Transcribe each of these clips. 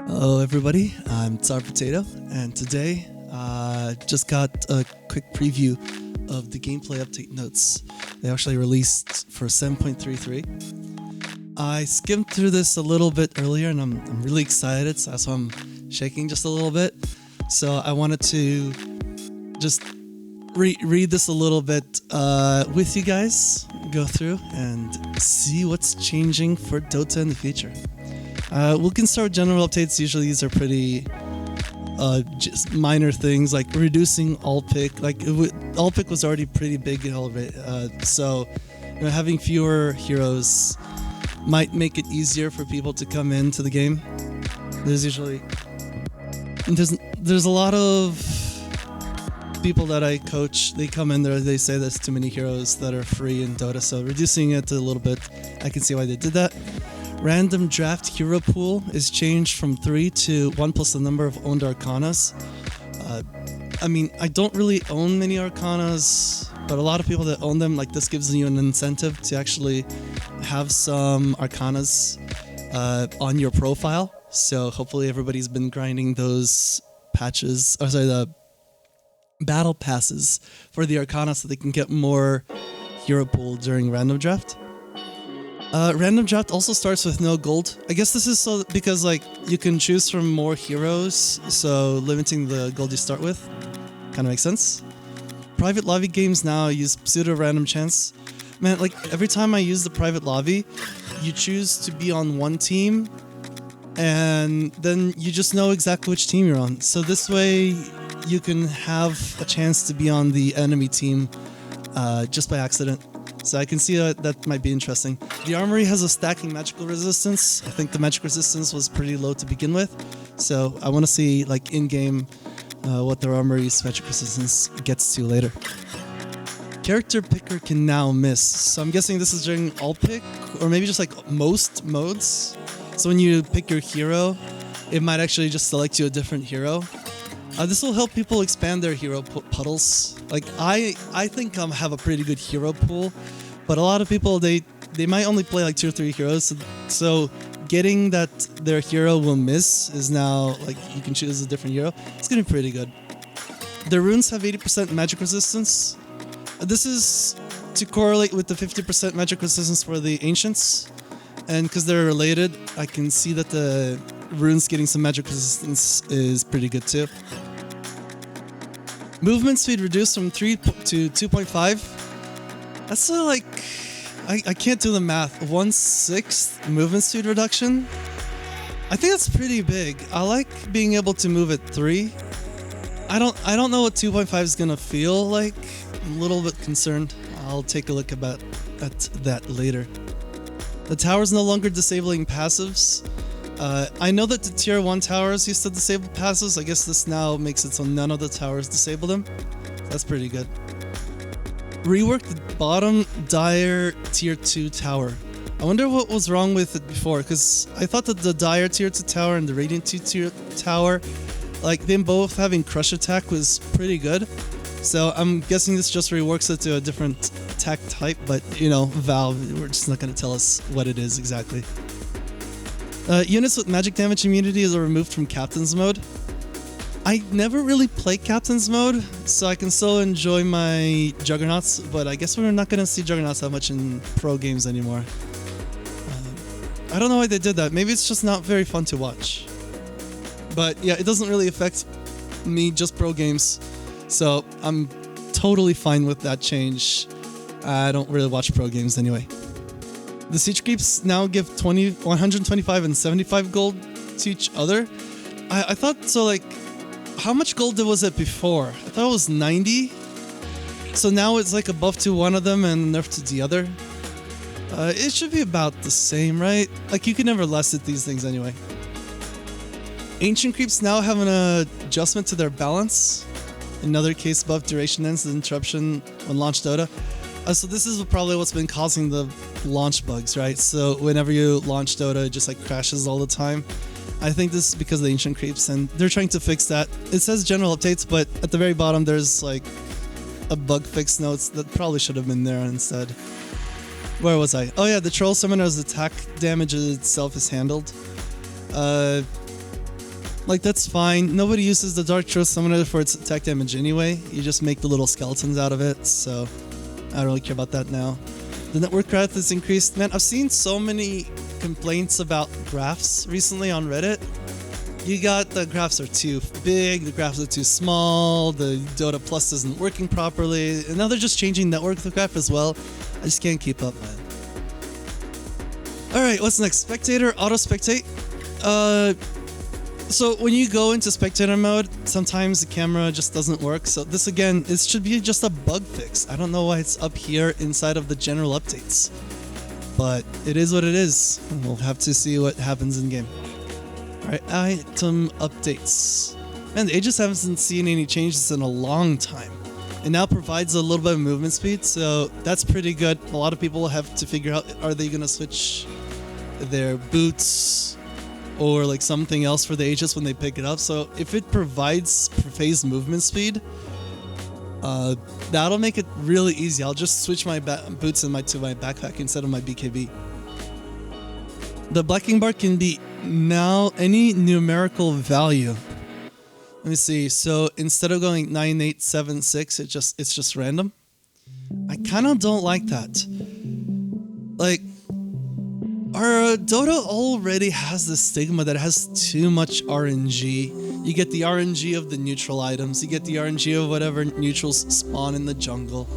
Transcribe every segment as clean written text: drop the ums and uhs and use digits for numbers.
Hello everybody, I'm Tsar Potato, and today just got a quick preview of the gameplay update notes. They actually released for 7.33. I skimmed through this a little bit earlier and I'm really excited, so that's why I'm shaking just a little bit. So I wanted to just read this a little bit with you guys, go through and see what's changing for Dota in the future. We can start with general updates. Usually these are pretty just minor things like reducing all pick. Like all pick was already pretty big already, so having fewer heroes might make it easier for people to come into the game. There's a lot of people that I coach. They come in there, they say there's too many heroes that are free in Dota, so reducing it a little bit, I can see why they did that. Random draft hero pool is changed from 3 to 1 plus the number of owned Arcanas. I don't really own many Arcanas, but a lot of people that own them, like this gives you an incentive to actually have some Arcanas on your profile. So hopefully everybody's been grinding those patches, the battle passes for the Arcana so they can get more hero pool during random draft. Random draft also starts with no gold. I guess this is so because you can choose from more heroes, so limiting the gold you start with kind of makes sense. Private lobby games now use pseudo random chance. Man, every time I use the private lobby, you choose to be on one team, and then you just know exactly which team you're on. So this way, you can have a chance to be on the enemy team just by accident. So I can see that might be interesting. The armory has a stacking magical resistance. I think the magic resistance was pretty low to begin with. So I want to see in-game what their armory's magic resistance gets to later. Character picker can now miss. So I'm guessing this is during all pick or maybe just most modes. So when you pick your hero, it might actually just select you a different hero. This will help people expand their hero puddles. I think I have a pretty good hero pool, but a lot of people, they might only play 2 or 3 heroes. So getting that their hero will miss is now, you can choose a different hero. It's going to be pretty good. The runes have 80% magic resistance. This is to correlate with the 50% magic resistance for the ancients. And because they're related, I can see that the runes getting some magic resistance is pretty good too. Movement speed reduced from 3 to 2.5. That's I can't do the math. 1/6 movement speed reduction. I think that's pretty big. I like being able to move at 3. I don't know what 2.5 is gonna feel like. I'm a little bit concerned. I'll take a look at that later. The tower's no longer disabling passives. I know that the tier 1 towers used to disable passives. I guess this now makes it so none of the towers disable them. That's pretty good. Rework the bottom dire tier 2 tower. I wonder what was wrong with it before, because I thought that the dire tier 2 tower and the radiant tier tower, them both having crush attack was pretty good. So I'm guessing this just reworks it to a different attack type, but Valve, we're just not going to tell us what it is exactly. Units with magic damage immunity are removed from Captain's mode. I never really play Captain's mode, so I can still enjoy my Juggernauts, but I guess we're not going to see Juggernauts that much in pro games anymore. I don't know why they did that. Maybe it's just not very fun to watch. But yeah, it doesn't really affect me, just pro games, so I'm totally fine with that change. I don't really watch pro games anyway. The siege creeps now give 125 and 75 gold to each other. I thought so. How much gold was it before? I thought it was 90. So now it's above to one of them and nerf to the other. It should be about the same, right? You can never less at these things anyway. Ancient creeps now have an adjustment to their balance. Another case above duration ends the interruption when launch Dota. So this is probably what's been causing the launch bugs, right? So whenever you launch Dota, it just crashes all the time. I think this is because of the ancient creeps, and they're trying to fix that. It says general updates, but at the very bottom there's a bug fix notes that probably should have been there instead. Where was I? Oh yeah, the Troll Summoner's attack damage itself is handled. Like, that's fine. Nobody uses the Dark Truth Summoner for its attack damage anyway. You just make the little skeletons out of it, so I don't really care about that now. The network graph is increased. Man, I've seen so many complaints about graphs recently on Reddit. You got the graphs are too big, the graphs are too small, the Dota Plus isn't working properly, and now they're just changing network graph as well. I just can't keep up, man. Alright, what's next? Spectator, auto spectate. So when you go into spectator mode, sometimes the camera just doesn't work. So this again, it should be just a bug fix. I don't know why it's up here inside of the general updates, but it is what it is. We'll have to see what happens in game. Alright, item updates. Man, the Aegis haven't seen any changes in a long time. It now provides a little bit of movement speed, so that's pretty good. A lot of people have to figure out, are they going to switch their boots or like something else for the Aegis when they pick it up. So if it provides phased movement speed, that'll make it really easy. I'll just switch my boots to my backpack instead of my BKB. The blacking bar can be now any numerical value. Let me see. So instead of going 9876, it's just random. I kind of don't like that. Like, our Dota already has the stigma that it has too much RNG. You get the RNG of the neutral items, you get the RNG of whatever neutrals spawn in the jungle.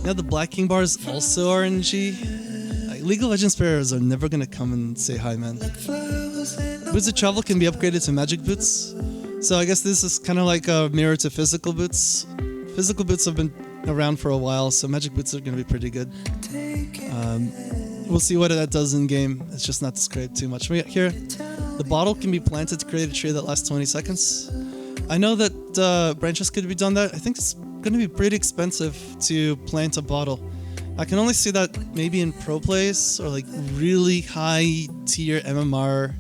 Now the Black King bar is also RNG. Like, League of Legends players are never gonna come and say hi, man. Boots of travel can be upgraded to magic boots. So I guess this is kind of like a mirror to physical boots. Physical boots have been around for a while, so magic boots are gonna be pretty good. We'll see what that does in game. It's just not described too much. Here, the bottle can be planted to create a tree that lasts 20 seconds. I know that branches could be done that. I think it's going to be pretty expensive to plant a bottle. I can only see that maybe in pro plays or like really high tier MMR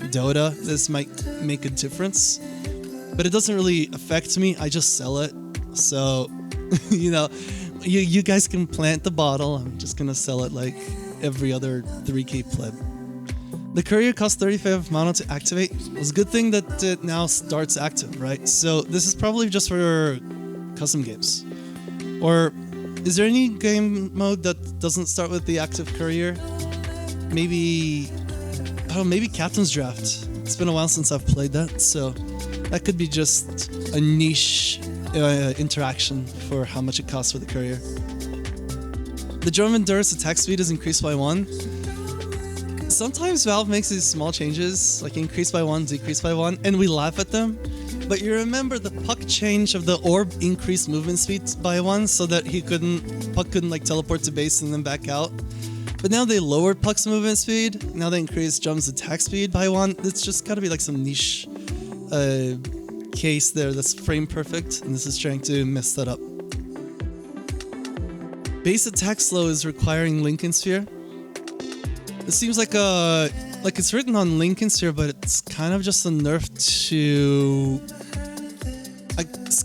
Dota. This might make a difference, but it doesn't really affect me. I just sell it. So, you know, you guys can plant the bottle. I'm just going to sell it like every other 3k pleb. The courier costs 35 mana to activate. It's a good thing that it now starts active, right? So this is probably just for custom games. Or is there any game mode that doesn't start with the active courier? Maybe, I don't know, maybe Captain's Draft. It's been a while since I've played that, so that could be just a niche interaction for how much it costs for the courier. The Drum Endurance attack speed is increased by 1. Sometimes Valve makes these small changes, like increase by 1, decrease by 1, and we laugh at them. But you remember the Puck change of the orb increased movement speed by 1 so that Puck couldn't like teleport to base and then back out. But now they lowered Puck's movement speed. Now they increased Drum's attack speed by 1. It's just gotta be like some niche case there that's frame perfect, and this is trying to mess that up. Base attack slow is requiring Lincoln Sphere. It seems like it's written on Lincoln Sphere, but it's kind of just a nerf to.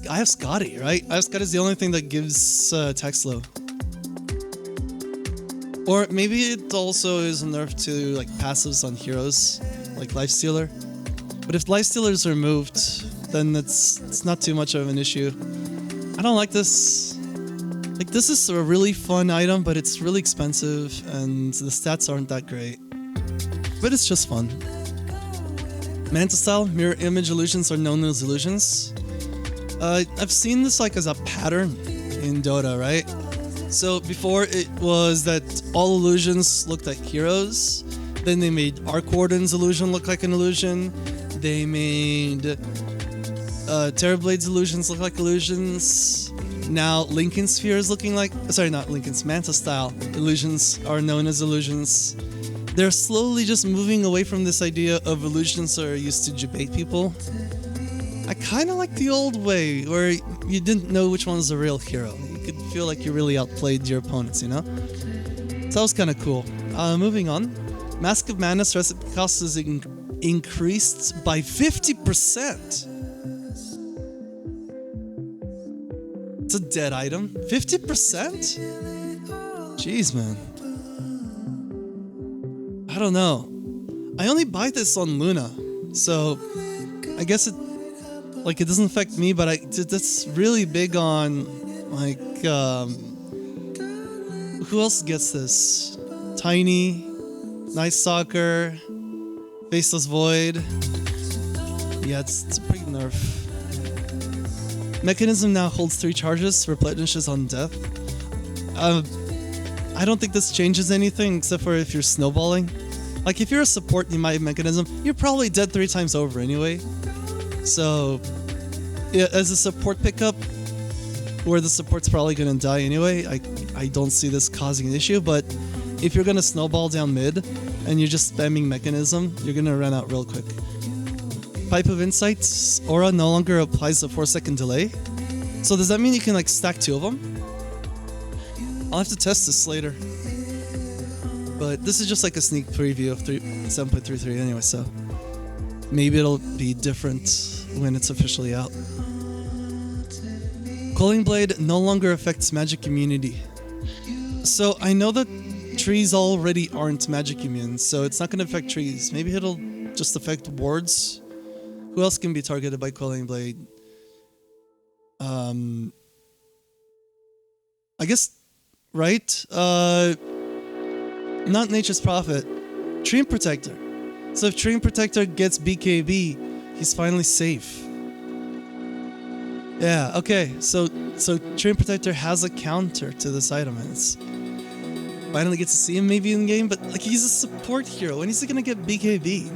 I have Scotty, right? I have Scotty is the only thing that gives attack slow. Or maybe it also is a nerf to like passives on heroes, like Lifestealer. But if Lifestealer is removed, then it's not too much of an issue. I don't like this. Like, this is a really fun item, but it's really expensive, and the stats aren't that great. But it's just fun. Manta Style, mirror image illusions are known as illusions. I've seen this like as a pattern in Dota, right? So before it was that all illusions looked like heroes. Then they made Arc Warden's illusion look like an illusion. They made Terrorblade's illusions look like illusions. Now Lincoln Sphere is looking like, sorry, not Lincoln's, Manta Style illusions are known as illusions. They're slowly just moving away from this idea of illusions that are used to debate people. I kind of like the old way where you didn't know which one's the real hero. You could feel like you really outplayed your opponents, you know? So that was kind of cool. Moving on. Mask of Madness recipe cost is increased by 50%. It's a dead item. 50%? Jeez, man. I don't know. I only buy this on Luna, so I guess it doesn't affect me, but that's really big on like who else gets this? Tiny, Nice Soccer, Faceless Void. Yeah, it's a pretty nerf. Mechanism now holds 3 charges, replenishes on death. I don't think this changes anything except for if you're snowballing. Like if you're a support, you might have Mechanism. You're probably dead 3 times over anyway. So, yeah, as a support pickup, where the support's probably gonna die anyway, I don't see this causing an issue. But if you're gonna snowball down mid and you're just spamming Mechanism, you're gonna run out real quick. Pipe of Insights aura no longer applies a 4-second delay. So does that mean you can like stack 2 of them? I'll have to test this later. But this is just like a sneak preview of 7.33 anyway, so maybe it'll be different when it's officially out. Quelling Blade no longer affects magic immunity. So I know that trees already aren't magic immune, so it's not going to affect trees. Maybe it'll just affect wards. Who else can be targeted by Quelling Blade? I guess, right? Not Nature's Prophet. Treant Protector. So if Treant Protector gets BKB, he's finally safe. Yeah, okay. So Treant Protector has a counter to this item, and it's finally get to see him maybe in game, but like he's a support hero. When is he gonna get BKB?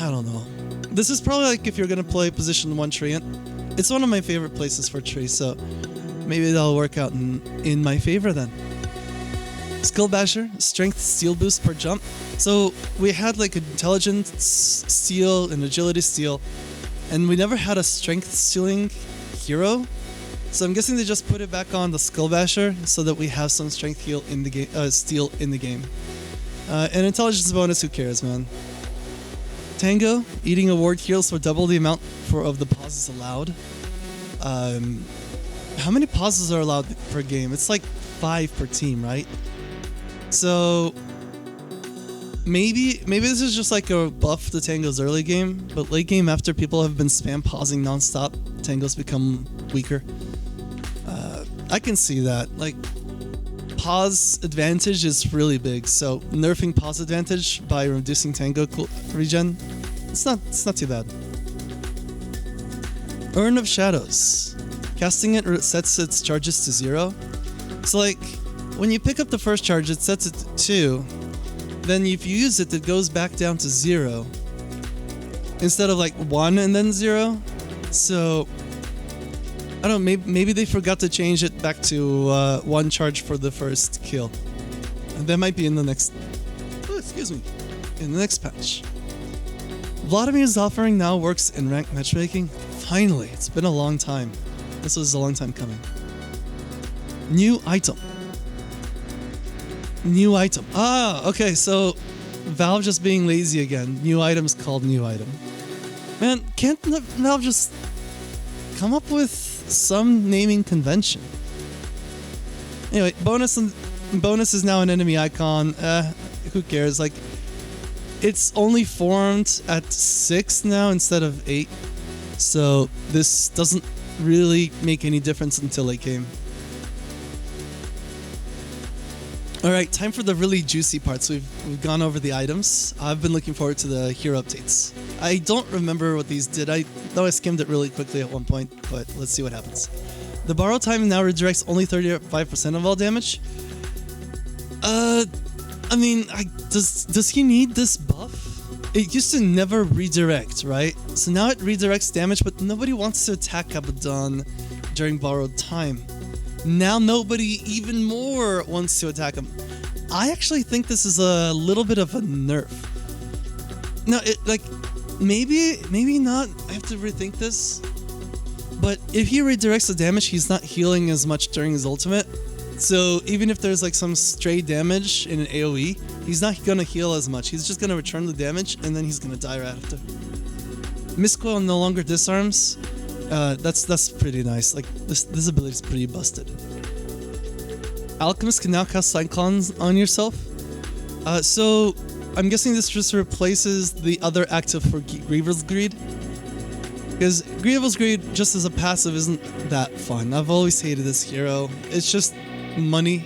I don't know. This is probably like if you're gonna play position 1 Treant. It's one of my favorite places for tree, so maybe that'll work out in my favor then. Skill Basher, strength steal boost per jump. So we had like intelligence steal and agility steal, and we never had a strength stealing hero. So I'm guessing they just put it back on the Skull Basher so that we have some strength heal in the game, steal in the game. And intelligence bonus, who cares, man? Tango, eating a ward heals for double the amount of the pauses allowed. How many pauses are allowed per game? It's like 5 per team, right? So maybe this is just like a buff to Tango's early game, but late game after people have been spam pausing nonstop, Tango's become weaker. I can see that. Like, pause advantage is really big, so nerfing pause advantage by reducing Tango regen, it's not too bad. Urn of Shadows. Casting it sets its charges to 0. So like, when you pick up the first charge, it sets it to 2. Then if you use it, it goes back down to 0. Instead of like 1 and then 0. So I don't know, maybe they forgot to change it back to 1 charge for the first kill. And that might be in the next... Oh, excuse me. In the next patch. Vladimir's offering now works in ranked matchmaking. Finally, it's been a long time. This was a long time coming. New item. New item. Ah, okay, so Valve just being lazy again. New item's called new item. Man, can't Valve just come up with some naming convention? Anyway, bonus is now an enemy icon. Who cares? Like, it's only formed at 6 now instead of 8, so this doesn't really make any difference until late game. Alright, time for the really juicy parts. We've gone over the items. I've been looking forward to the hero updates. I don't remember what these did. I thought I skimmed it really quickly at one point, but let's see what happens. The borrow time now redirects only 35% of all damage. I mean, does he need this buff? It used to never redirect, right? So now it redirects damage, but nobody wants to attack Abaddon during borrowed time. Now nobody even more wants to attack him. I actually think this is a little bit of a nerf. No, maybe not. I have to rethink this. But if he redirects the damage, he's not healing as much during his ultimate. So even if there's like some stray damage in an AoE, he's not gonna heal as much. He's just gonna return the damage and then he's gonna die right after. Mistcoil no longer disarms. That's pretty nice. Like this ability is pretty busted. Alchemist can now cast Cyclones on yourself. So I'm guessing this just replaces the other active for Griever's Greed. Because Griever's Greed, just as a passive, isn't that fun. I've always hated this hero. It's just money.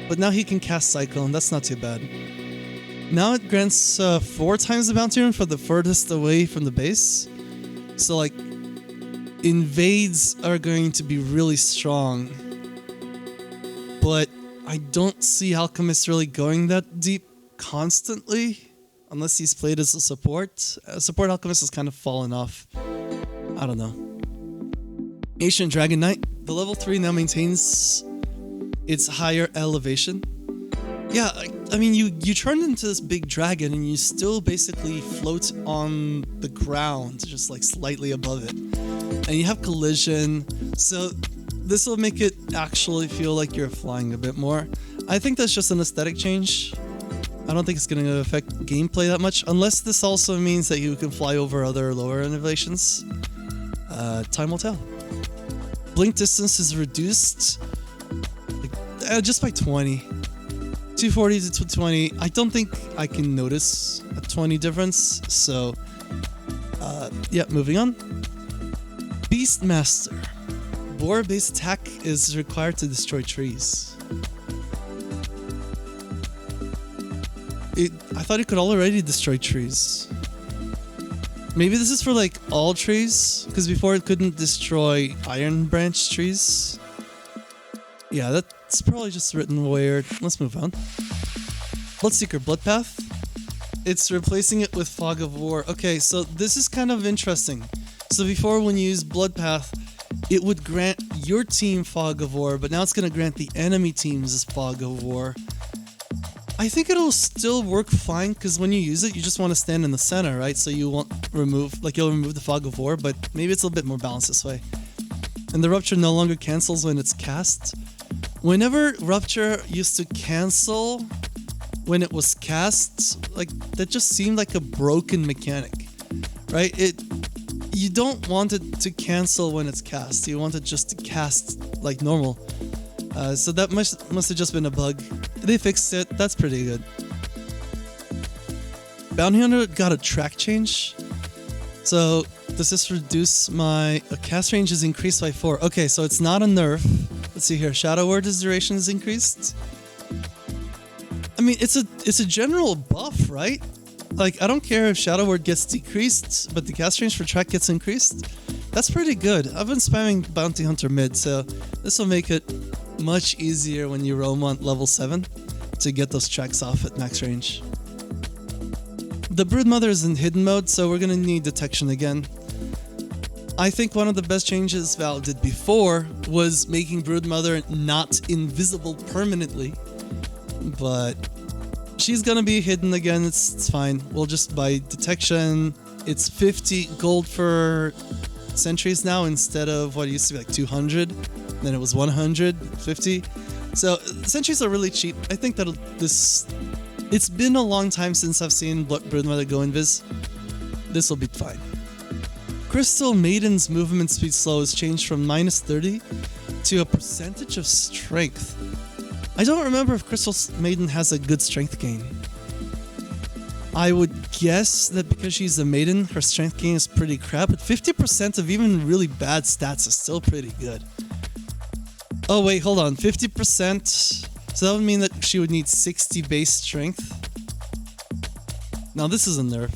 But now he can cast Cyclone, that's not too bad. Now it grants 4 times the bounty rune for the furthest away from the base. So like, invades are going to be really strong. But I don't see Alchemist really going that deep constantly, unless he's played as a support. Support Alchemist has kind of fallen off. I don't know. Ancient Dragon Knight. The level 3 now maintains its higher elevation. Yeah, I mean, you turn into this big dragon and you still basically float on the ground, just like slightly above it. And you have collision, so this will make it actually feel like you're flying a bit more. I think that's just an aesthetic change. I don't think it's going to affect gameplay that much, unless this also means that you can fly over other lower elevations. Time will tell. Blink distance is reduced just by 20. 240 to 220. I don't think I can notice a 20 difference, so yeah, moving on. Beastmaster. Boar-based attack is required to destroy trees. I thought it could already destroy trees. Maybe this is for like all trees, because before it couldn't destroy iron branch trees. Yeah, that's probably just written weird. Let's move on. Bloodseeker Bloodpath. It's replacing it with Fog of War. Okay, so this is kind of interesting. So before, when you use Bloodpath, it would grant your team Fog of War, but now it's going to grant the enemy teams Fog of War. I think it'll still work fine, because when you use it, you just want to stand in the center, right? So you won't remove, like, you'll remove the Fog of War, but maybe it's a little bit more balanced this way. And the Rupture no longer cancels when it's cast. Whenever Rupture used to cancel when it was cast, like, that just seemed like a broken mechanic, right? You don't want it to cancel when it's cast. You want it just to cast like normal. So that must have just been a bug. They fixed it. That's pretty good. Bounty Hunter got a track change. So does this reduce my cast range is increased by 4? Okay, so it's not a nerf. Let's see here. Shadow Word's duration is increased. I mean, it's a general buff, right? Like, I don't care if Shadow Word gets decreased, but the cast range for track gets increased. That's pretty good. I've been spamming Bounty Hunter mid, so this will make it much easier when you roam on level 7 to get those tracks off at max range. The Broodmother is in hidden mode, so we're gonna need detection again. I think one of the best changes Val did before was making Broodmother not invisible permanently, but she's gonna be hidden again. It's fine. We'll just buy detection. It's 50 gold for sentries now instead of what used to be like 200. Then it was 150. So sentries are really cheap. I think that it's been a long time since I've seen Broodmother go invis. This will be fine. Crystal Maiden's movement speed slow is changed from -30 to a percentage of strength. I don't remember if Crystal Maiden has a good strength gain. I would guess that because she's a maiden, her strength gain is pretty crap, but 50% of even really bad stats is still pretty good. Oh wait, hold on, 50%? So that would mean that she would need 60 base strength? Now this is a nerf.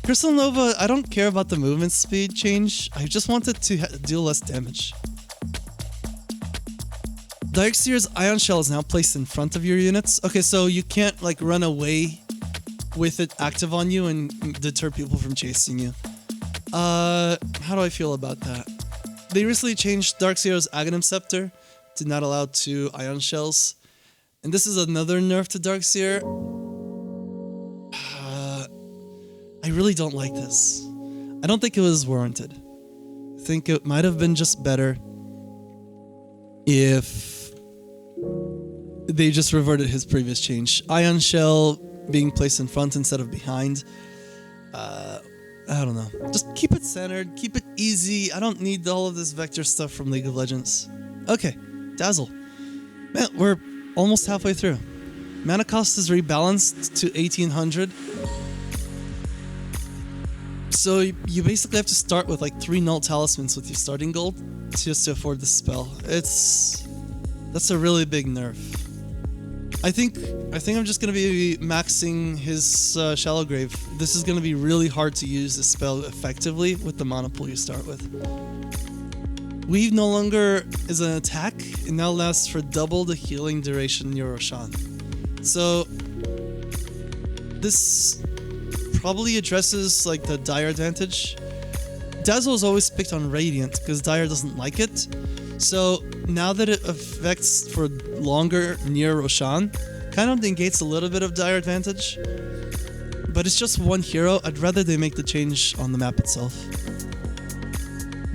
Crystal Nova, I don't care about the movement speed change, I just want it to deal less damage. Darkseer's Ion Shell is now placed in front of your units. Okay, so you can't like run away with it active on you and deter people from chasing you. How do I feel about that? They recently changed Darkseer's Aghanim Scepter to not allow 2 Ion Shells. And this is another nerf to Darkseer. I really don't like this. I don't think it was warranted. I think it might have been just better if they just reverted his previous change. Ion Shell being placed in front instead of behind. I don't know. Just keep it centered, keep it easy. I don't need all of this vector stuff from League of Legends. Okay, Dazzle. Man, we're almost halfway through. Mana cost is rebalanced to 1800. So you basically have to start with like 3 null talismans with your starting gold just to afford the spell. That's a really big nerf. I think I'm just gonna be maxing his Shallow Grave. This is gonna be really hard to use this spell effectively with the mana pool you start with. Weave no longer is an attack. It now lasts for double the healing duration in your Roshan. So this probably addresses like the Dire advantage. Dazzle is always picked on Radiant because Dire doesn't like it. So now that it affects for longer near Roshan, kind of negates a little bit of Dire advantage. But it's just one hero. I'd rather they make the change on the map itself.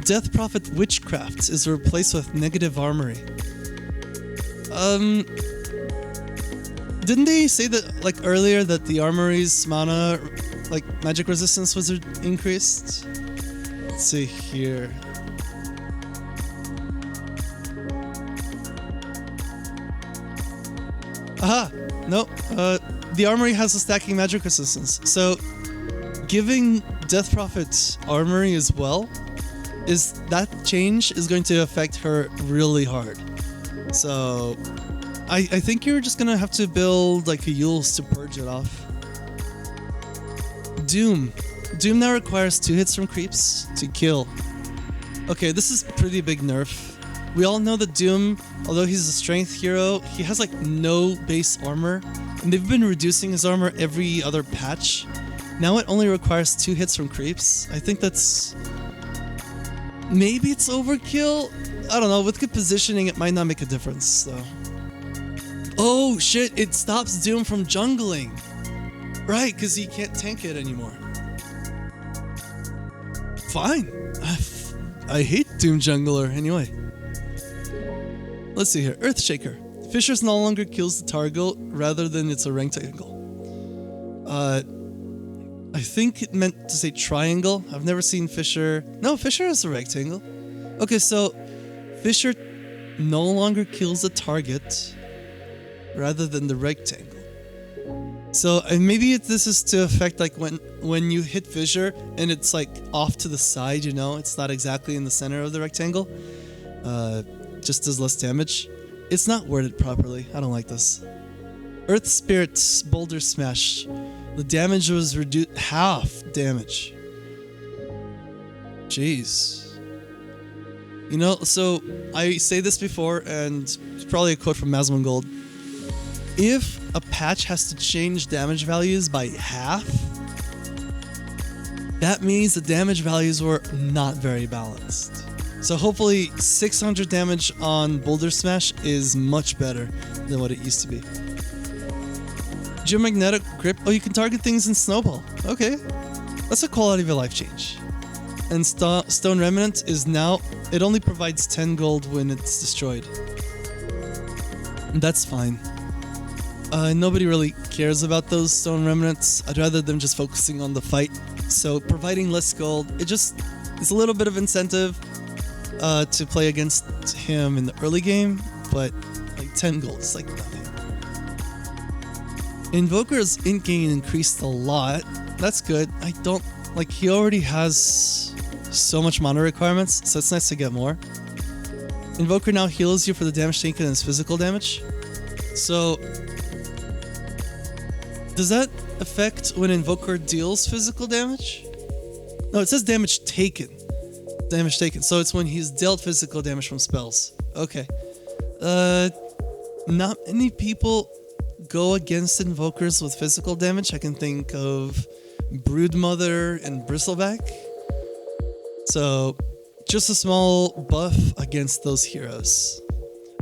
Death Prophet Witchcraft is replaced with Negative Armory. Didn't they say that like earlier that the armory's mana, like magic resistance was increased? Let's see here. Aha! No, the armory has a stacking magic resistance. So giving Death Prophet armory as well, that change is going to affect her really hard. So I think you're just gonna have to build like a Yules to purge it off. Doom now requires 2 hits from creeps to kill. Okay, this is pretty big nerf. We all know that Doom, although he's a strength hero, he has like no base armor, and they've been reducing his armor every other patch. Now it only requires 2 hits from creeps. I think that's... maybe it's overkill? I don't know, with good positioning it might not make a difference though. Oh shit, it stops Doom from jungling! Right, because he can't tank it anymore. Fine. I hate Doom jungler anyway. Let's see here. Earthshaker. Fissures no longer kills the target, rather than it's a rectangle. I think it meant to say triangle. I've never seen Fissure. No, Fissure is a rectangle. Okay, so Fissure no longer kills the target, rather than the rectangle. So maybe this is to affect like when you hit Fissure and it's like off to the side, you know, it's not exactly in the center of the rectangle. Just does less damage. It's not worded properly. I don't like this. Earth Spirit's Boulder Smash. The damage was reduced half damage. Jeez. You know, so I say this before, and it's probably a quote from Masmon Gold. If a patch has to change damage values by half, that means the damage values were not very balanced. So hopefully 600 damage on Boulder Smash is much better than what it used to be. Geomagnetic Grip. Oh, you can target things in Snowball. Okay. That's a quality of a life change. And Stone Remnant is now... it only provides 10 gold when it's destroyed. That's fine. Nobody really cares about those Stone Remnants. I'd rather them just focusing on the fight. So providing less gold, it's a little bit of incentive to play against him in the early game, but like 10 gold is like nothing. Invoker's int gain increased a lot. That's good. I don't like, he already has so much mana requirements, so it's nice to get more. Invoker now heals you for the damage taken and its physical damage. So does that affect when Invoker deals physical damage? No, it says damage taken. Damage taken. So it's when he's dealt physical damage from spells. Okay. Not many people go against Invokers with physical damage. I can think of Broodmother and Bristleback. So just a small buff against those heroes.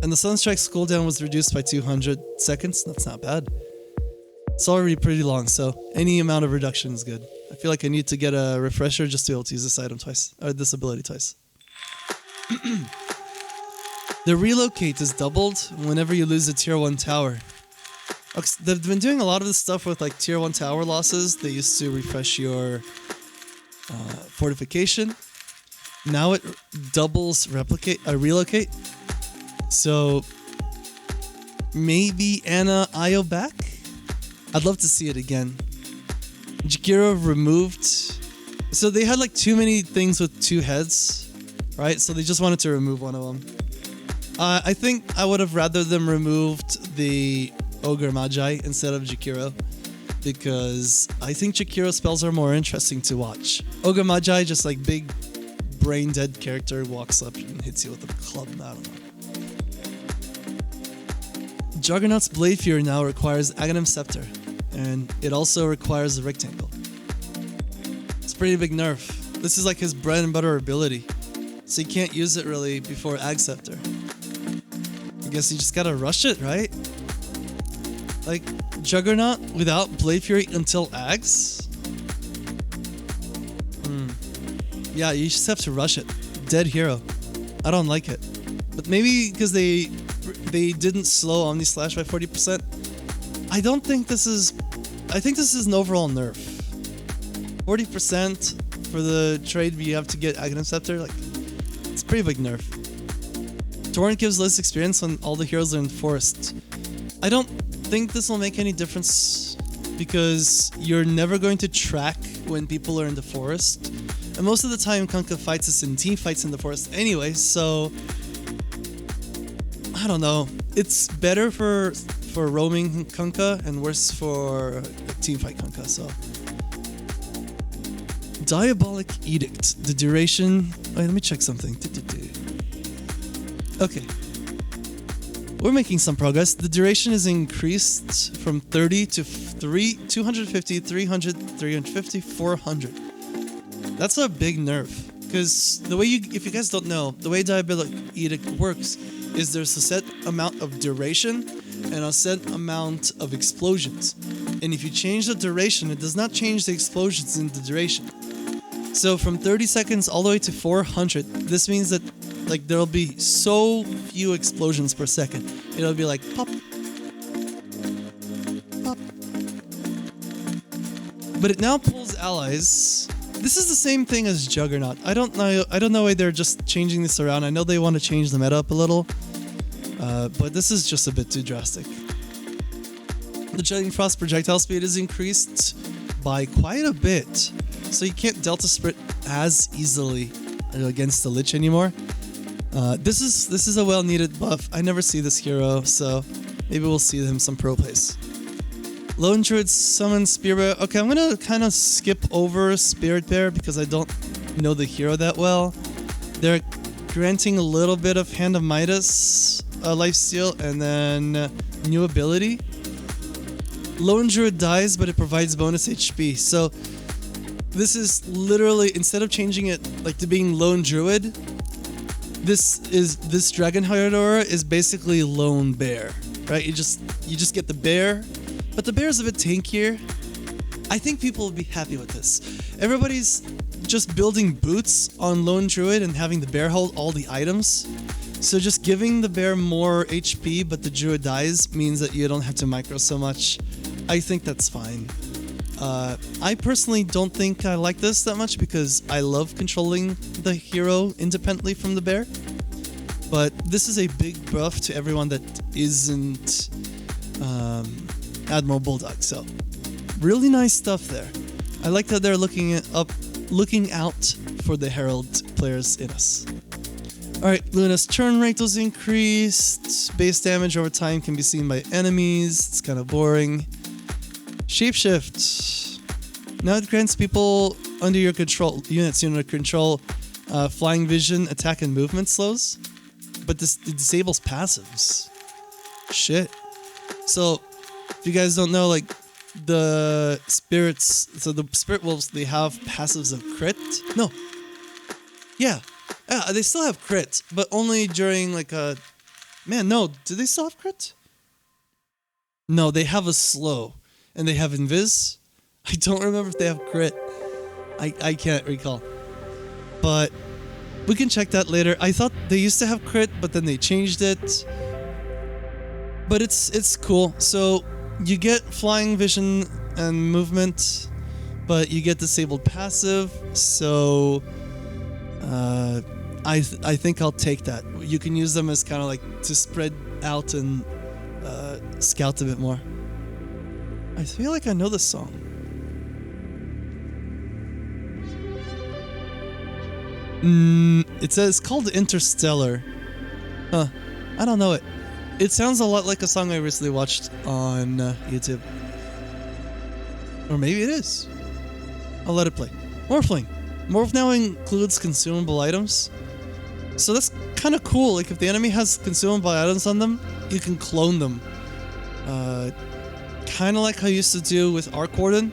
And the Sunstrike's cooldown was reduced by 200 seconds. That's not bad. It's already pretty long, so any amount of reduction is good. I feel like I need to get a refresher just to be able to use this item twice, or this ability twice. The relocate is doubled whenever you lose a tier 1 tower. Okay, they've been doing a lot of this stuff with like tier 1 tower losses. They used to refresh your fortification. Now it doubles relocate. So maybe Anna Io back? I'd love to see it again. Jakiro removed. So they had like too many things with two heads, right? So they just wanted to remove one of them. I think I would have rather them removed the Ogre Magi instead of Jakiro, because I think Jakiro spells are more interesting to watch. Ogre Magi, just like big brain dead character, walks up and hits you with a club. I don't know. Juggernaut's Blade Fury now requires Aghanim Scepter, and it also requires a rectangle. It's a pretty big nerf. This is like his bread and butter ability, so you can't use it really before Ag Scepter. I guess you just gotta rush it, right? Like, Juggernaut without Blade Fury until Ags? Yeah, you just have to rush it. Dead hero. I don't like it. But maybe because they didn't slow Omni Slash by 40%. I don't think this is... I think this is an overall nerf. 40% for the trade where you have to get Aghanim Scepter, like, it's a pretty big nerf. Torrent gives less experience when all the heroes are in Forest. I don't think this will make any difference because you're never going to track when people are in the Forest. And most of the time Kunkka fights us in team fights in the Forest anyway, so... I don't know. It's better for roaming Kunkka and worse for teamfight Kunkka, so... Diabolic Edict. The duration... Wait, let me check something. Okay. We're making some progress. The duration is increased from 30 to 250, 300, 350, 400. That's a big nerf. Because the way if you guys don't know, the way Diabolic Edict works is there's a set amount of duration and a set amount of explosions. And if you change the duration, it does not change the explosions in the duration. So from 30 seconds all the way to 400, this means that like there'll be so few explosions per second. It'll be like pop, pop. But it now pulls allies. This is the same thing as Juggernaut. I don't know why they're just changing this around. I know they want to change the meta up a little, but this is just a bit too drastic. The Jutting Frost projectile speed is increased by quite a bit, so you can't Delta Sprint as easily against the Lich anymore. This is a well-needed buff. I never see this hero, so maybe we'll see him some pro plays. Lone Druid summon Spirit Bear. Okay, I'm gonna kind of skip over Spirit Bear because I don't know the hero that well. They're granting a little bit of Hand of Midas lifesteal and then new ability. Lone Druid dies, but it provides bonus HP. So this is literally, instead of changing it like to being Lone Druid, this Dragon Hydora is basically Lone Bear, right? You just get the bear, but the bear is a bit tankier. I think people will be happy with this. Everybody's just building boots on Lone Druid and having the bear hold all the items. So just giving the bear more HP, but the Druid dies, means that you don't have to micro so much. I think that's fine. I personally don't think I like this that much because I love controlling the hero independently from the bear. But this is a big buff to everyone that isn't Admiral Bulldog. So really nice stuff there. I like that they're looking out for the Herald players in us. Alright, Luna's turn rate was increased. Base damage over time can be seen by enemies. It's kind of boring. Shapeshift. Now it grants people under your control, units under control, flying vision, attack, and movement slows. But this disables passives. Shit. So, if you guys don't know, like, the spirits, so the spirit wolves, they have passives of crit. No. Yeah, they still have crit, but only during, like, a... Man, no, do they still have crit? No, they have a slow. And they have invis. I don't remember if they have crit. I can't recall. But we can check that later. I thought they used to have crit, but then they changed it. But it's cool. So you get flying vision and movement, but you get disabled passive. So I think I'll take that. You can use them as kind of like to spread out and scout a bit more. I feel like I know this song. It says it's called Interstellar. Huh. I don't know it. It sounds a lot like a song I recently watched on YouTube. Or maybe it is. I'll let it play. Morphling. Morph now includes consumable items. So that's kind of cool. Like if the enemy has consumable items on them, you can clone them. Kind of like how I used to do with Arc Warden.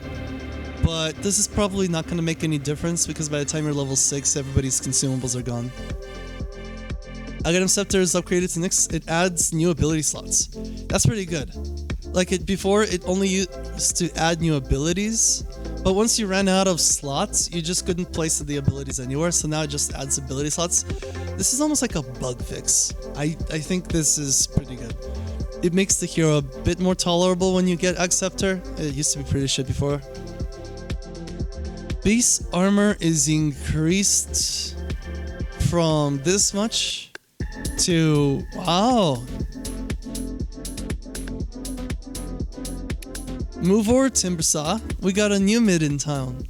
But this is probably not going to make any difference because by the time you're level 6, everybody's consumables are gone. Aghanim Scepter is upgraded to Nyx. It adds new ability slots. That's pretty good. Like before, it only used to add new abilities. But once you ran out of slots, you just couldn't place the abilities anywhere. So now it just adds ability slots. This is almost like a bug fix. I think this is pretty good. It makes the hero a bit more tolerable when you get Aghanim Scepter. It used to be pretty shit before. Base armor is increased from this much to... Wow! Move over, Timbersaw. We got a new mid in town.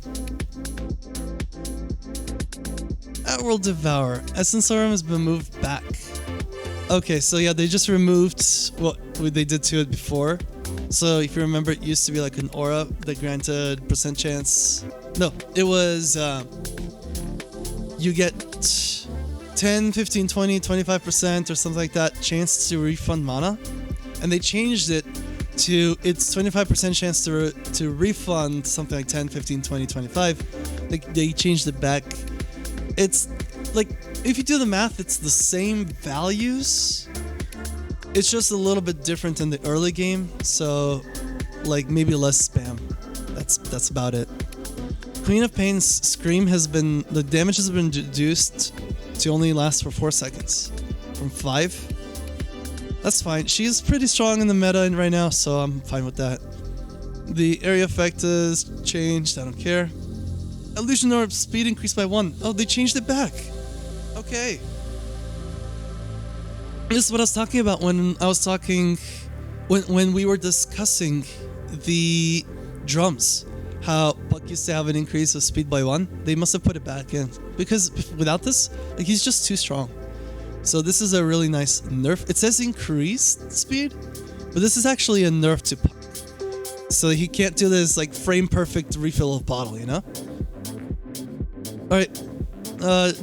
Outworld Devour. Essence Aura has been moved back. Okay, so yeah, they just removed what they did to it before. So if you remember, it used to be like an aura that granted percent chance. No, it was you get 10, 15, 20, 25% or something like that chance to refund mana. And they changed it to its 25% chance to refund something like 10, 15, 20, 25. They changed it back. It's like, if you do the math, it's the same values. It's just a little bit different in the early game, so like maybe less spam. That's about it. Queen of Pain's Scream the damage has been reduced to only last for 4 seconds from 5. That's fine. She's pretty strong in the meta right now, so I'm fine with that. The area effect is changed. I don't care. Illusion Orb speed increased by 1. Oh, they changed it back. Okay. This is what I was talking about when I was talking when we were discussing the drums. How Buck used to have an increase of speed by 1. They must have put it back in because without this, like, he's just too strong. So this is a really nice nerf. It says increased speed, but this is actually a nerf to Puck. So he can't do this like frame perfect refill of bottle, you know? Alright.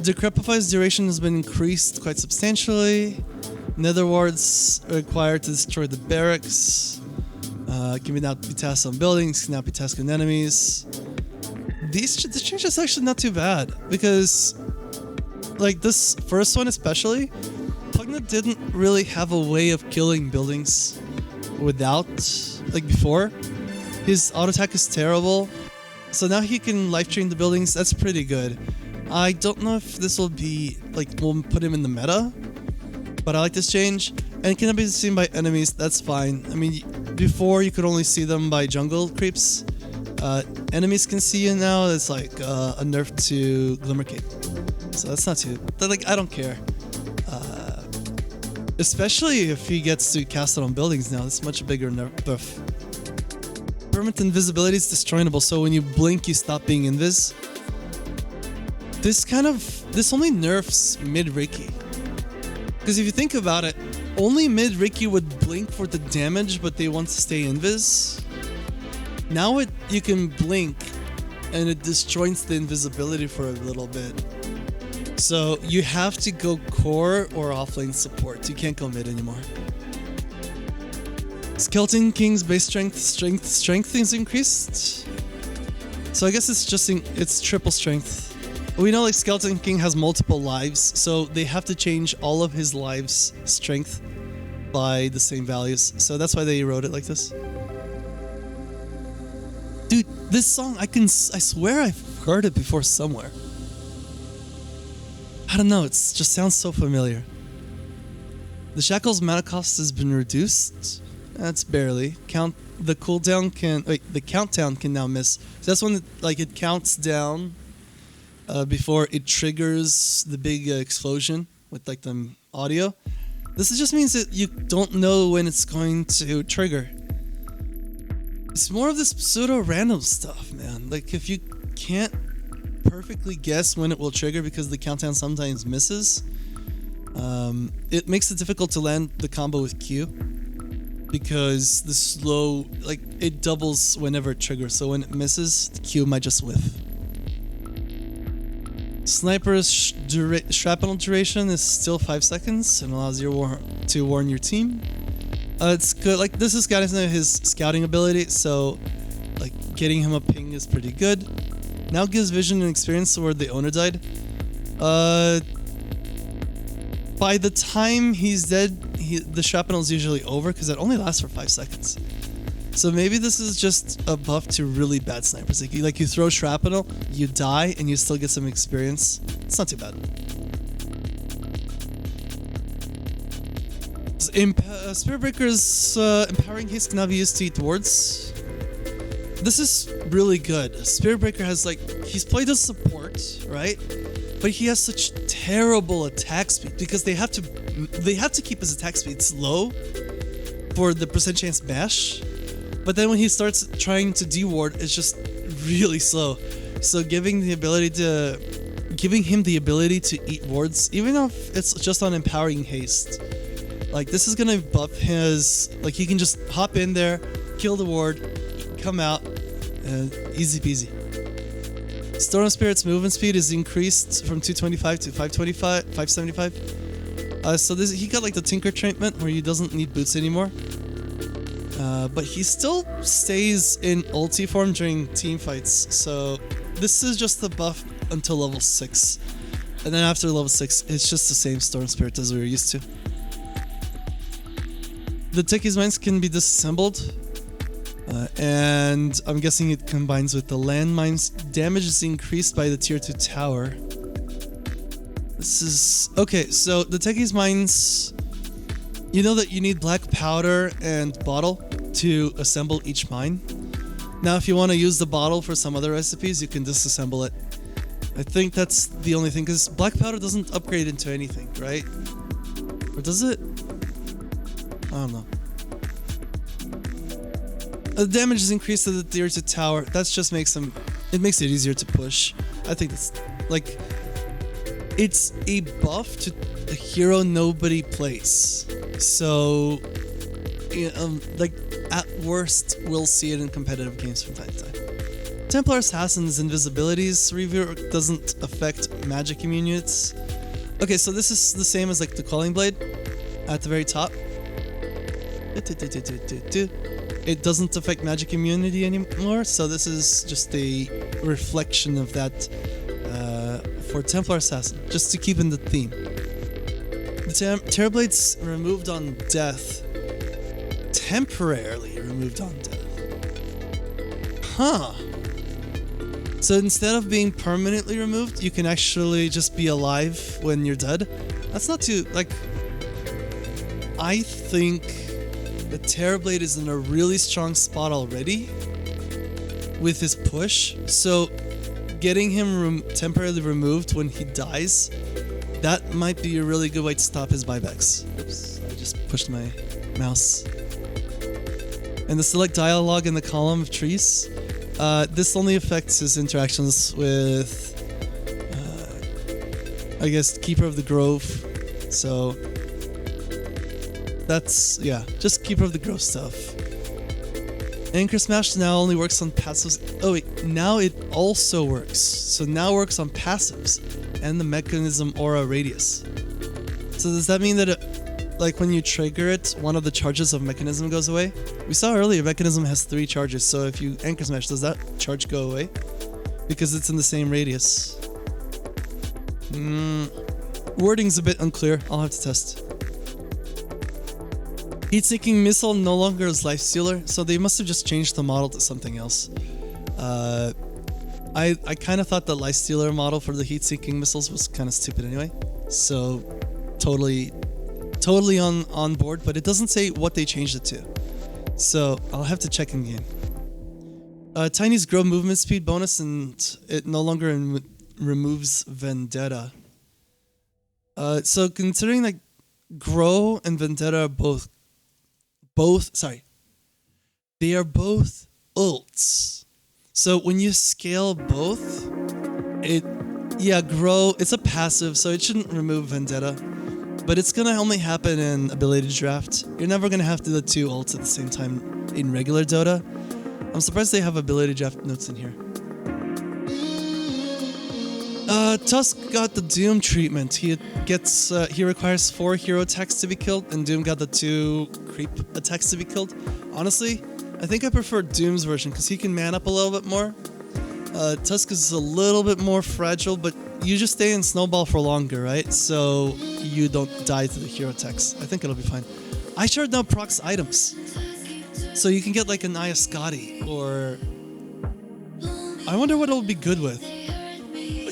Decrepify's duration has been increased quite substantially. Nether wards are required to destroy the barracks. Can now be tasked on buildings, can now be tasked on enemies. This change is actually not too bad because, like, this first one especially, Pugna didn't really have a way of killing buildings without, like before. His auto attack is terrible, so now he can life drain the buildings. That's pretty good. I don't know if this will be, like, we'll put him in the meta, but I like this change. And it cannot be seen by enemies, that's fine. I mean, before you could only see them by jungle creeps. Enemies can see you now. It's like a nerf to Glimmer Cape. So that's not too... Like, I don't care. Especially if he gets to cast it on buildings now. It's much bigger buff. Permanent invisibility is destroyable, so when you blink, you stop being invis. This only nerfs mid-Riki. Because if you think about it, only mid-Riki would blink for the damage, but they want to stay invis. Now you can blink, and it disjoints the invisibility for a little bit. So you have to go core or offlane support. You can't go mid anymore. Skeleton King's base strength is increased. So I guess it's triple strength. We know, like, Skeleton King has multiple lives, so they have to change all of his lives' strength by the same values. So that's why they wrote it like this. Dude, this song, I swear I've heard it before somewhere. I don't know, it just sounds so familiar. The Shackle's mana cost has been reduced. That's barely. The countdown can now miss. So that's when it counts down before it triggers the big explosion with like the audio. This just means that you don't know when it's going to trigger. It's more of this pseudo-random stuff, man. Like, if you can't perfectly guess when it will trigger because the countdown sometimes misses, it makes it difficult to land the combo with Q. Because the slow, like, it doubles whenever it triggers, so when it misses, the Q might just whiff. Sniper's shrapnel duration is still 5 seconds and allows you to warn your team. It's good, like, this is guiding his scouting ability, so, like, getting him a ping is pretty good. Now gives vision and experience where the owner died. By the time he's dead, the shrapnel is usually over because it only lasts for 5 seconds. So maybe this is just a buff to really bad snipers. Like you throw shrapnel, you die, and you still get some experience. It's not too bad. Spirit Breaker's empowering haste can now be used to eat wards. This is really good. Spirit Breaker has, like, he's played as support, right? But he has such terrible attack speed because they have to keep his attack speed low for the percent chance bash. But then when he starts trying to deward, it's just really slow. So giving him the ability to eat wards, even if it's just on empowering haste, like, this is gonna buff his, like, he can just hop in there, kill the ward, come out, and easy peasy. Storm Spirit's movement speed is increased from 225 to 575. So he got, like, the Tinker treatment where he doesn't need boots anymore. But he still stays in ulti form during team fights. So this is just the buff until level 6. And then after level 6, it's just the same Storm Spirit as we were used to. The Techie's Mines can be disassembled. And I'm guessing it combines with the landmines. Damage is increased by the tier 2 tower. This is... Okay, so the Techie's Mines... You know that you need black powder and bottle to assemble each mine. Now, if you want to use the bottle for some other recipes, you can disassemble it. I think that's the only thing, because black powder doesn't upgrade into anything, right? Or does it? I don't know. The damage is increased to the tier 2 tower. That just makes it easier to push. I think that's, like, it's a buff to a hero nobody plays. So, you know, like, at worst, we'll see it in competitive games from time to time. Templar Assassin's invisibilities review doesn't affect magic immune units. Okay, so this is the same as, like, the Calling Blade at the very top. It doesn't affect magic immunity anymore, so this is just a reflection of that for Templar Assassin, just to keep in the theme. The Terrorblade's removed on death. Temporarily removed on death. Huh. So instead of being permanently removed, you can actually just be alive when you're dead. That's not too, like... I think the Terrorblade is in a really strong spot already with his push, so getting him temporarily removed when he dies, that might be a really good way to stop his buybacks. Oops, I just pushed my mouse. And the select dialogue in the column of trees, this only affects his interactions with, I guess, Keeper of the Grove, so... That's, yeah, just Keeper of the Grove stuff. Anchor Smash now only works on passives. Oh wait, now it also works. So now it works on passives and the mechanism aura radius. So does that mean that it, like, when you trigger it, one of the charges of mechanism goes away? We saw earlier mechanism has 3 charges, so if you Anchor Smash, does that charge go away? Because it's in the same radius. Wording's a bit unclear, I'll have to test. Heat-seeking missile no longer is life stealer, so they must have just changed the model to something else. I kind of thought the life stealer model for the heat-seeking missiles was kind of stupid anyway, so totally on board. But it doesn't say what they changed it to, so I'll have to check in game. Tiny's grow movement speed bonus, and it no longer removes Vendetta. So considering, like, Grow and Vendetta are they are both ults. So when you scale both, Grow, it's a passive, so it shouldn't remove Vendetta. But it's gonna only happen in ability draft. You're never gonna have to do the two ults at the same time in regular Dota. I'm surprised they have ability draft notes in here. Tusk got the Doom treatment. He requires 4 hero attacks to be killed, and Doom got the 2 creep attacks to be killed. Honestly, I think I prefer Doom's version because he can man up a little bit more. Tusk is a little bit more fragile, but you just stay in Snowball for longer, right? So you don't die to the hero attacks. I think it'll be fine. I sure now procs items. So you can get like an Aya Scotty, or... I wonder what it'll be good with.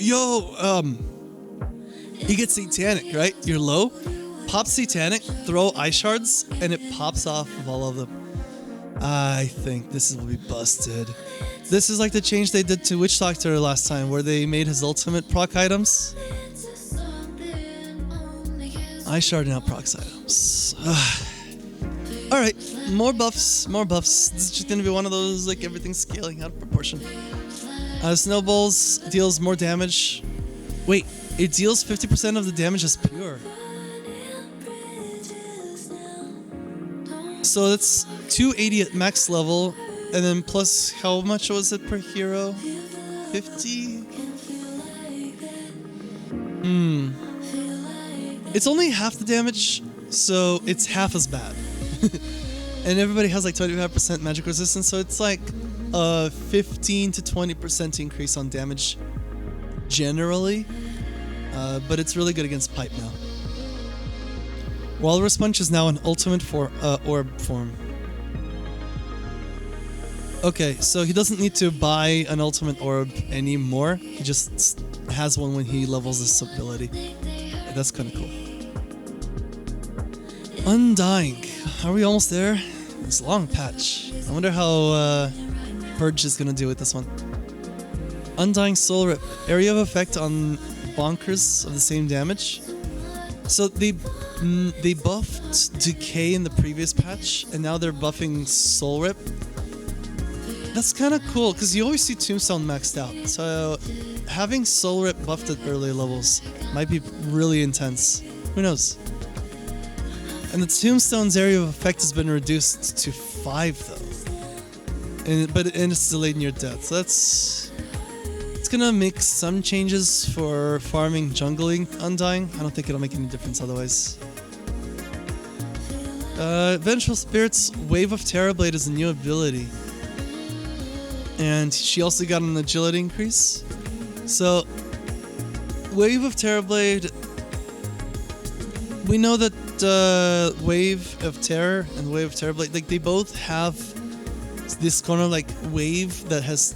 You get Satanic, right? You're low, pop Satanic, throw Ice Shards, and it pops off of all of them. I think this will be busted. This is like the change they did to Witch Doctor last time, where they made his ultimate proc items. Ice Shard now procs items. Alright, more buffs, more buffs. This is just gonna be one of those, like, everything's scaling out of proportion. Snowballs deals more damage. Wait, it deals 50% of the damage as pure. So that's 280 at max level, and then plus how much was it per hero? 50? It's only half the damage, so it's half as bad. And everybody has like 25% magic resistance, so it's like a 15 to 20% increase on damage generally, but it's really good against Pipe now. Walrus Punch is now an ultimate orb form. Okay, so he doesn't need to buy an ultimate orb anymore. He just has one when he levels this ability. Yeah, that's kind of cool. Undying. Are we almost there? It's a long patch. I wonder how Purge is gonna do with this one. Undying Soul Rip. Area of effect on bonkers of the same damage. So they buffed Decay in the previous patch, and now they're buffing Soul Rip. That's kind of cool, because you always see Tombstone maxed out. So having Soul Rip buffed at early levels might be really intense. Who knows? And the Tombstone's area of effect has been reduced to 5 though. But it's delayed near death. So it's gonna make some changes for farming jungling Undying. I don't think it'll make any difference otherwise. Vengeful Spirit's Wave of Terrorblade is a new ability. And she also got an agility increase. So, Wave of Terrorblade, we know that Wave of Terror and Wave of Terrorblade, like, they both have this kind of like wave that has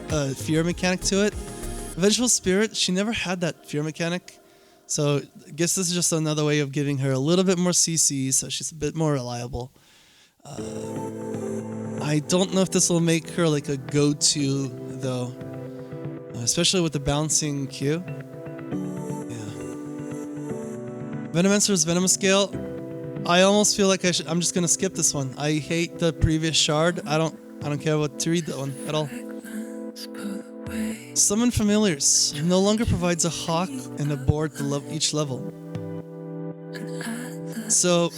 a fear mechanic to it. Vengeful Spirit, she never had that fear mechanic. So, I guess this is just another way of giving her a little bit more CC, so she's a bit more reliable. I don't know if this will make her like a go-to though, especially with the bouncing Q. Yeah. Venomancer's Venom Scale. I almost feel like I'm just gonna skip this one. I hate the previous shard. I don't care what to read that one at all. Summon Familiars no longer provides a hawk and a board to each level. So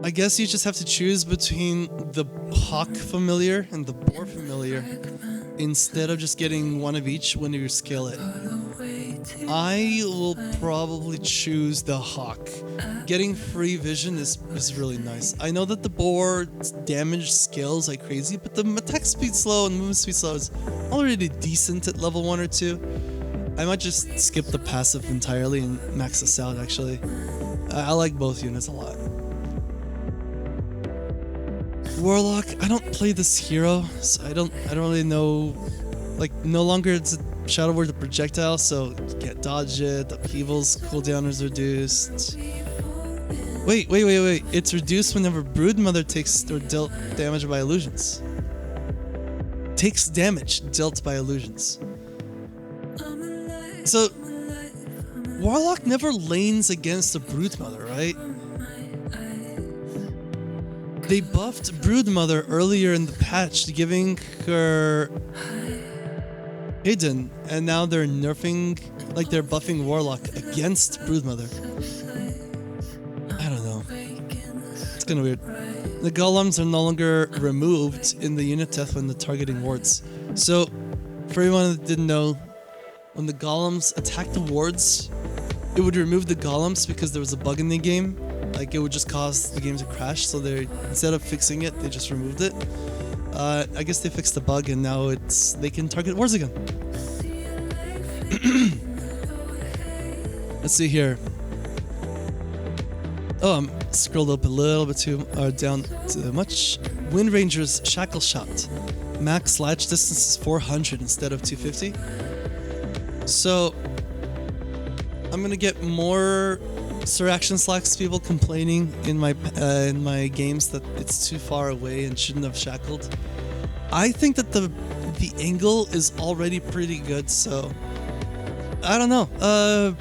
I guess you just have to choose between the Hawk Familiar and the Boar Familiar instead of just getting one of each when you scale it. I will probably choose the Hawk. Getting free vision is really nice. I know that the Boar's damage scales like crazy, but the attack speed slow and movement speed slow is already decent at level 1 or 2. I might just skip the passive entirely and max this out actually. I like both units a lot. Warlock, I don't play this hero, so I don't really know. Like, no longer it's a Shadow Word the projectile, so you can't dodge it. The upheaval's cooldown is reduced. Wait. It's reduced whenever Broodmother takes or dealt damage by illusions. Takes damage dealt by illusions. So Warlock never lanes against the Broodmother, right? They buffed Broodmother earlier in the patch, giving her hidden, and now they're nerfing, like they're buffing Warlock against Broodmother. I don't know. It's kind of weird. The golems are no longer removed in the unit death when the targeting wards. So, for everyone that didn't know, when the golems attack the wards, it would remove the golems because there was a bug in the game. Like, it would just cause the game to crash, so they, instead of fixing it, they just removed it. I guess they fixed the bug and now they can target wards again. Let's see here. Oh, I'm scrolled up a little bit too down too much. Wind Ranger's Shackle Shot. Max latch distance is 400 instead of 250. So I'm gonna get more Sir Action Slacks people complaining in my games that it's too far away and shouldn't have shackled. I think that the angle is already pretty good, so I don't know.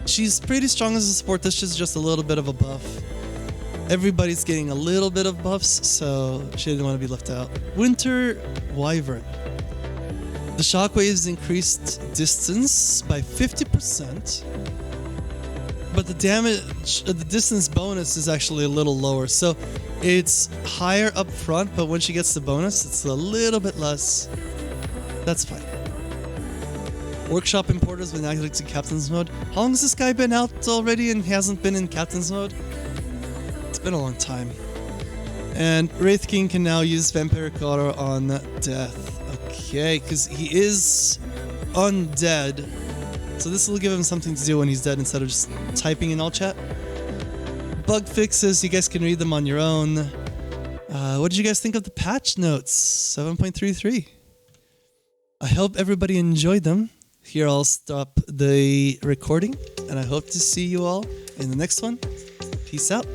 She's pretty strong as a support. This is just a little bit of a buff. Everybody's getting a little bit of buffs, so she didn't want to be left out. Winter Wyvern. The shockwaves increased distance by 50%, but the damage, the distance bonus is actually a little lower. So it's higher up front, but when she gets the bonus, it's a little bit less. That's fine. Workshop Importer's been active in Captain's Mode. How long has this guy been out already and he hasn't been in Captain's Mode? It's been a long time. And Wraith King can now use Vampiric Aura on death. Okay, because he is undead. So this will give him something to do when he's dead instead of just typing in all chat. Bug fixes, you guys can read them on your own. What did you guys think of the patch notes? 7.33. I hope everybody enjoyed them. Here I'll stop the recording, and I hope to see you all in the next one. Peace out.